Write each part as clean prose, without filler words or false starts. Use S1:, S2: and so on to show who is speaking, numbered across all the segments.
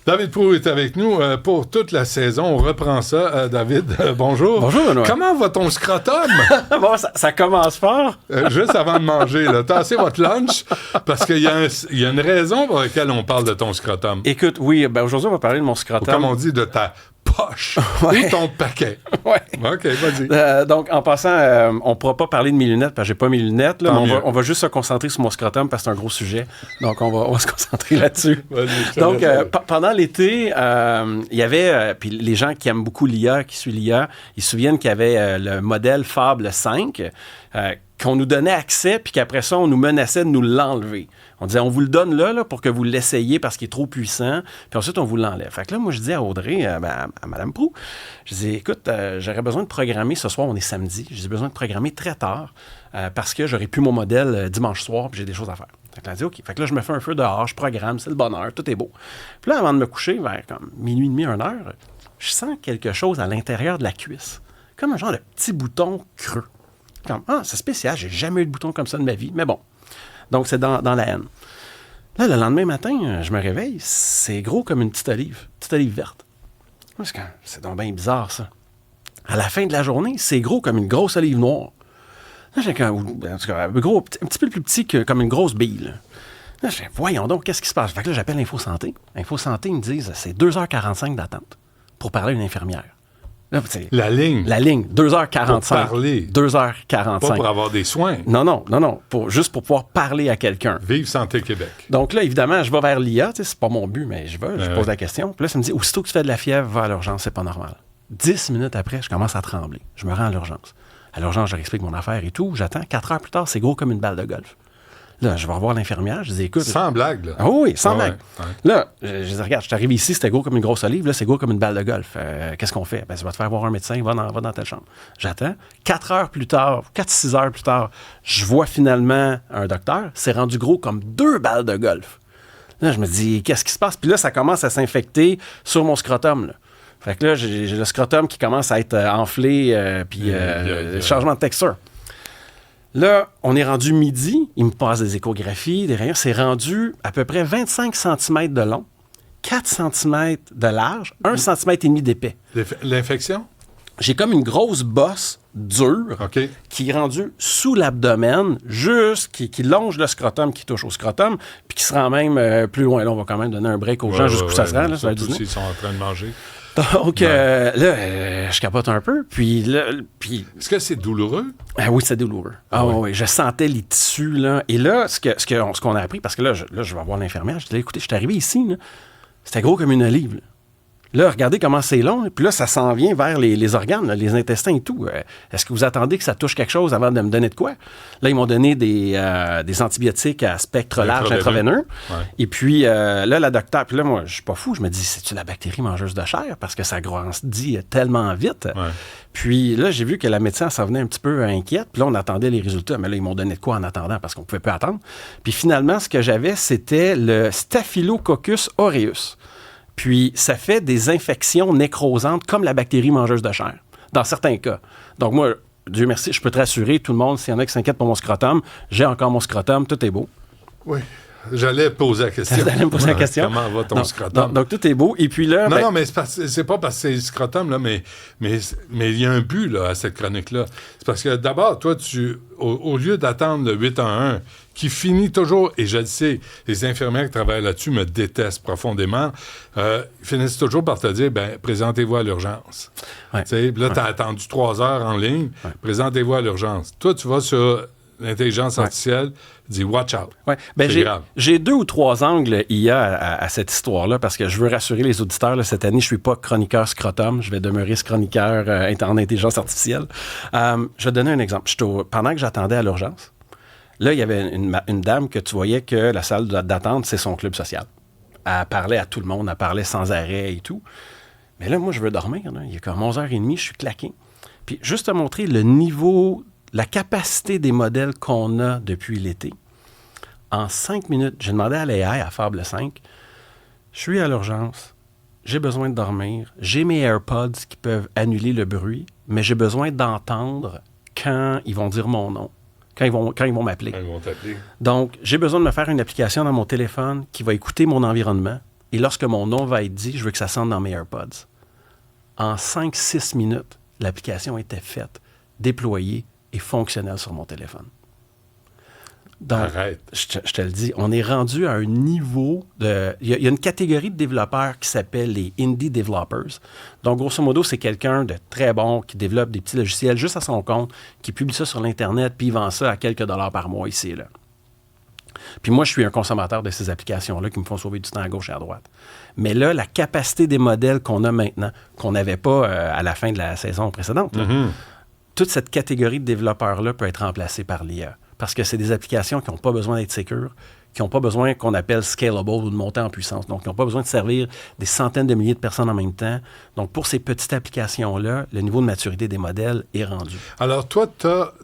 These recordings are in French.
S1: David Proulx est avec nous pour toute la saison. On reprend ça. David, bonjour.
S2: Bonjour, Benoît.
S1: Comment va ton scrotum?
S2: Bon, ça commence fort.
S1: Juste avant de manger, là, tassez votre lunch parce qu'il y a une raison pour laquelle on parle de ton scrotum.
S2: Écoute, oui, aujourd'hui, on va parler de mon scrotum.
S1: Ou comme on dit, de ta poche ou ton paquet.
S2: Ouais.
S1: OK, vas-y.
S2: Donc, en passant, on ne pourra pas parler de mes lunettes parce que j'ai pas mes lunettes. Là, mais on va juste se concentrer sur mon scrotum parce que c'est un gros sujet. Donc, on va se concentrer là-dessus. Donc, pendant l'été, il y avait... puis les gens qui aiment beaucoup l'IA, qui suivent l'IA, ils se souviennent qu'il y avait le modèle Fable 5 qu'on nous donnait accès, puis qu'après ça, on nous menaçait de nous l'enlever. On disait, on vous le donne là pour que vous l'essayiez parce qu'il est trop puissant, puis ensuite, on vous l'enlève. Fait que là, moi, je dis à Audrey, à Mme Proulx, je dis, écoute, j'aurais besoin de programmer, ce soir, on est samedi, j'ai besoin de programmer très tard parce que j'aurais pu mon modèle dimanche soir, puis j'ai des choses à faire. Fait que là, elle dit, OK. Fait que là, je me fais un feu dehors, je programme, c'est le bonheur, tout est beau. Puis là, avant de me coucher, vers comme minuit et demi, 1 heure, je sens quelque chose à l'intérieur de la cuisse, comme un genre de petit bouton creux. Comme, c'est spécial, j'ai jamais eu de bouton comme ça de ma vie, mais bon. Donc, c'est dans la haine. Là, le lendemain matin, je me réveille, c'est gros comme une petite olive verte. C'est donc bien bizarre, ça. À la fin de la journée, c'est gros comme une grosse olive noire. Là, j'ai en tout cas, un petit peu plus petit que comme une grosse bille. Là, je fais, voyons donc, qu'est-ce qui se passe? Fait que là, j'appelle Info Santé. Info Santé, ils me disent, c'est 2h45 d'attente pour parler à une infirmière. Là,
S1: la ligne,
S2: 2h45.
S1: Pour parler.
S2: 2h45.
S1: Pas pour avoir des soins.
S2: Non. Juste pour pouvoir parler à quelqu'un.
S1: Vive Santé Québec.
S2: Donc là, évidemment, je vais vers l'IA. C'est pas mon but, mais je pose la question. Puis là, ça me dit, aussitôt que tu fais de la fièvre, va à l'urgence, c'est pas normal. 10 minutes après, je commence à trembler. Je me rends à l'urgence. À l'urgence, je leur explique mon affaire et tout. J'attends. 4 heures plus tard, c'est gros comme une balle de golf. Là, je vais revoir l'infirmière. Je dis, écoute.
S1: Sans blague, là.
S2: Ah oui, sans blague.
S1: Ouais.
S2: Là, je dis, regarde, je suis arrivé ici, c'était gros comme une grosse olive. Là, c'est gros comme une balle de golf. Qu'est-ce qu'on fait? Ben, tu vas te faire voir un médecin, va dans telle chambre. J'attends. 4 heures plus tard, 4-6 heures plus tard, je vois finalement un docteur. C'est rendu gros comme 2 balles de golf. Là, je me dis, qu'est-ce qui se passe? Puis là, ça commence à s'infecter sur mon scrotum, là. Fait que là, j'ai le scrotum qui commence à être enflé, puis changement de texture. Là, on est rendu midi, il me passe des échographies, des rayons, c'est rendu à peu près 25 cm de long, 4 cm de large, 1,5 cm d'épais.
S1: L'infection?
S2: J'ai comme une grosse bosse dure qui est rendue sous l'abdomen, qui longe le scrotum, qui touche au scrotum, puis qui se rend même plus loin. Là, on va quand même donner un break aux gens jusqu'où ça se rend. Là, ça va être
S1: s'ils sont en train de manger.
S2: Donc, là, je capote un peu. Puis là...
S1: Est-ce que c'est douloureux?
S2: Oui, c'est douloureux. Oui. Je sentais les tissus, là. Et là, ce qu'on a appris, parce que là, je vais voir l'infirmière, je dis, écoutez, je suis arrivé ici, là. C'était gros comme une olive, là. Là, regardez comment c'est long. Puis là, ça s'en vient vers les organes, là, les intestins et tout. Est-ce que vous attendez que ça touche quelque chose avant de me donner de quoi? Là, ils m'ont donné des antibiotiques à spectre large intraveineux. Ouais. Et puis, là, la docteure... Puis là, moi, je suis pas fou. Je me dis, c'est-tu la bactérie mangeuse de chair? Parce que ça grandit tellement vite. Ouais. Puis là, j'ai vu que la médecin s'en venait un petit peu inquiète. Puis là, on attendait les résultats. Mais là, ils m'ont donné de quoi en attendant? Parce qu'on pouvait pas attendre. Puis finalement, ce que j'avais, c'était le Staphylococcus aureus. Puis, ça fait des infections nécrosantes comme la bactérie mangeuse de chair, dans certains cas. Donc, moi, Dieu merci, je peux te rassurer, tout le monde, s'il y en a qui s'inquiètent pour mon scrotum, j'ai encore mon scrotum, tout est beau.
S1: Oui. J'allais poser la question.
S2: J'allais me poser la question.
S1: Comment va ton scrotum?
S2: Donc, tout est beau. Et puis là...
S1: Non, mais c'est pas parce que c'est le scrotum, là, mais il y a un but là, à cette chronique-là. C'est parce que d'abord, toi, au lieu d'attendre le 8-1-1, qui finit toujours, et je le sais, les infirmières qui travaillent là-dessus me détestent profondément, ils finissent toujours par te dire, présentez-vous à l'urgence. Ouais. Là, tu as attendu 3 heures en ligne, présentez-vous à l'urgence. Toi, tu vas sur l'intelligence artificielle, dis « watch out ».
S2: J'ai 2 ou 3 angles IA à cette histoire-là, parce que je veux rassurer les auditeurs, là, cette année, je ne suis pas chroniqueur scrotum, je vais demeurer chroniqueur en intelligence artificielle. Je vais te donner un exemple. Pendant que j'attendais à l'urgence, là, il y avait une dame que tu voyais que la salle d'attente, c'est son club social. Elle parlait à tout le monde, elle parlait sans arrêt et tout. Mais là, moi, je veux dormir. Là. Il est comme 11h30, je suis claqué. Puis juste te montrer le niveau, la capacité des modèles qu'on a depuis l'été. En 5 minutes, j'ai demandé à l'AI, à Fable 5, je suis à l'urgence, j'ai besoin de dormir, j'ai mes AirPods qui peuvent annuler le bruit, mais j'ai besoin d'entendre quand ils vont dire mon nom. Quand ils vont m'appeler.
S1: Quand ils vont t'appeler.
S2: Donc, j'ai besoin de me faire une application dans mon téléphone qui va écouter mon environnement, et lorsque mon nom va être dit, je veux que ça sonne dans mes AirPods. En 5-6 minutes, l'application était faite, déployée et fonctionnelle sur mon téléphone. Donc,
S1: arrête.
S2: Je te le dis, on est rendu à un niveau de... Il y a une catégorie de développeurs qui s'appelle les indie developers. Donc, grosso modo, c'est quelqu'un de très bon qui développe des petits logiciels juste à son compte, qui publie ça sur l'Internet, puis il vend ça à quelques dollars par mois ici et là. Puis moi, je suis un consommateur de ces applications-là qui me font sauver du temps à gauche et à droite. Mais là, la capacité des modèles qu'on a maintenant, qu'on n'avait pas à la fin de la saison précédente, là, toute cette catégorie de développeurs-là peut être remplacée par l'IA. Parce que c'est des applications qui n'ont pas besoin d'être sécures, qui n'ont pas besoin qu'on appelle scalable ou de monter en puissance. Donc, qui n'ont pas besoin de servir des centaines de milliers de personnes en même temps. Donc, pour ces petites applications-là, le niveau de maturité des modèles est rendu.
S1: Alors, toi,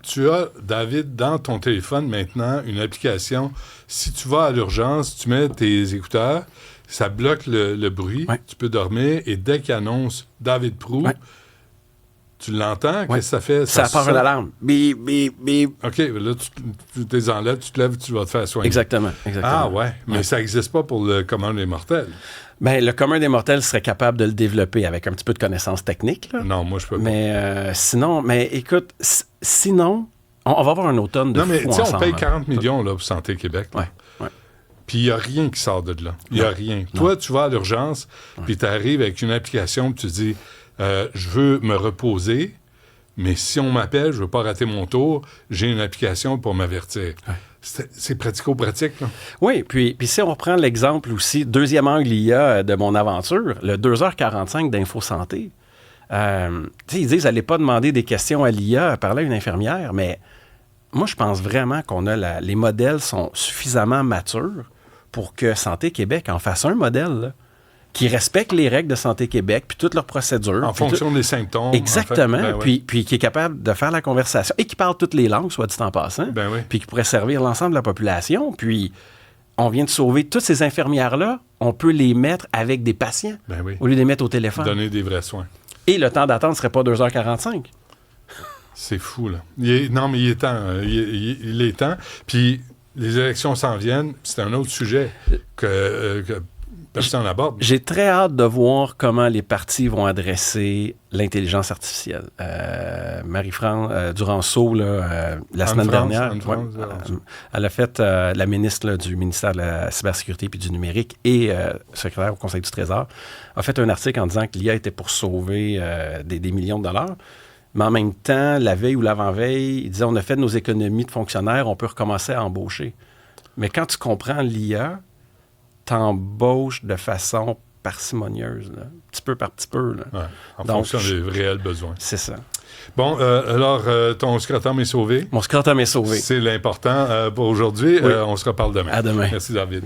S1: tu as, David, dans ton téléphone maintenant, une application. Si tu vas à l'urgence, tu mets tes écouteurs, ça bloque le bruit, tu peux dormir, et dès qu'il annonce David Proulx, tu l'entends? Qu'est-ce que ça fait?
S2: Ça part une alarme. Bip, bip, bip.
S1: OK, là, tu les enlèves, tu te lèves, tu vas te faire soigner.
S2: Exactement.
S1: Ah ouais, mais ça n'existe pas pour le commun des mortels.
S2: Bien, le commun des mortels serait capable de le développer avec un petit peu de connaissances techniques. Là.
S1: Non, moi, je peux pas.
S2: Mais écoute, sinon, on va avoir un automne de fou ensemble. Non, mais tu sais,
S1: on paye 40 millions là, pour Santé Québec.
S2: Oui.
S1: Puis il n'y a rien qui sort de là. Il n'y a rien. Non. Toi, tu vas à l'urgence, puis tu arrives avec une application, puis tu dis... je veux me reposer, mais si on m'appelle, je ne veux pas rater mon tour, j'ai une application pour m'avertir. Ouais. C'est pratico-pratique, là.
S2: Oui, puis si on reprend l'exemple aussi, deuxième angle IA de mon aventure, le 2h45 d'Info Santé. Ils disent, n'allez pas demander des questions à l'IA, parler à une infirmière, mais moi, je pense vraiment qu'on a les modèles sont suffisamment matures pour que Santé Québec en fasse un modèle, là, qui respectent les règles de Santé Québec, puis toutes leurs procédures.
S1: En fonction des symptômes.
S2: Exactement,
S1: en fait.
S2: Puis qui est capable de faire la conversation et qui parle toutes les langues, soit dit en passant, puis qui pourrait servir l'ensemble de la population. Puis on vient de sauver toutes ces infirmières-là, on peut les mettre avec des patients au lieu de les mettre au téléphone.
S1: Donner des vrais soins.
S2: Et le temps d'attente ne serait pas 2h45.
S1: C'est fou, là. Non, mais il est temps. Il est temps. Puis les élections s'en viennent. C'est un autre sujet que personne n'aborde.
S2: J'ai très hâte de voir comment les partis vont adresser l'intelligence artificielle. Marie-France Duranceau, la semaine dernière, elle a fait, la ministre du ministère de la Cybersécurité et du Numérique et secrétaire au Conseil du Trésor, a fait un article en disant que l'IA était pour sauver des millions de dollars. Mais en même temps, la veille ou l'avant-veille, il disait on a fait nos économies de fonctionnaires, on peut recommencer à embaucher. Mais quand tu comprends l'IA, t'embauches de façon parcimonieuse, là, petit peu par petit peu. Là.
S1: Ouais, en fonction des réels besoins.
S2: C'est ça.
S1: Bon, alors, ton scrotum est sauvé.
S2: Mon scrotum est sauvé.
S1: C'est l'important pour aujourd'hui.
S2: Oui.
S1: On se reparle demain.
S2: À demain.
S1: Merci, David.